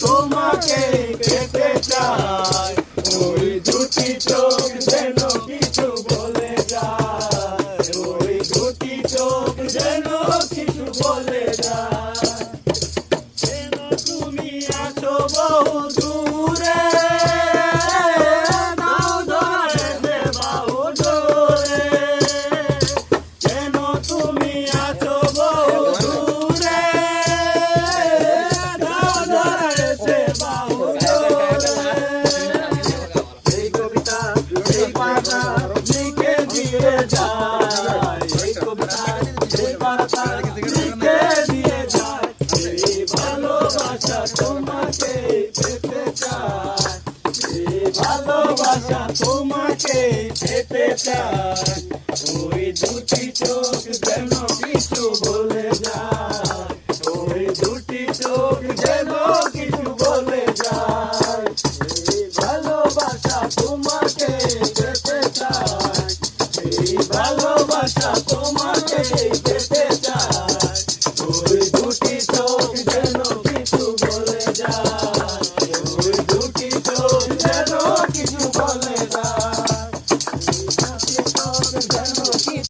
তোমাকে পেতে চাই, ওই দুটি চোখ যেন কিছু বলে যায়, ওই দুটি চোখ যেন কিছু বলে যায়। যেন তুমি আছো বহু দূরে, নাও ধরে দে বাহু ধরে। যেন তুমি আছো বহু দূরে, নাও ধরে দে বাহু ধরে। এই কবিতা এই পাতা লিখে দিয়ে যায়, এই কবিতা এই পাতা লিখে দিয়ে যায়। এই ভালোবাসা তোমাকে পেতে চাই, এই ভালোবাসা তোমাকে পেতে চাই, ওই দুটি চোখ যেন কিছু বলে যায়, ওই দুটি চোখ যেন কিছু বলে যায়। এই ভালোবাসা তোমাকে পেতে চাই, এই ভালোবাসা তোমাকে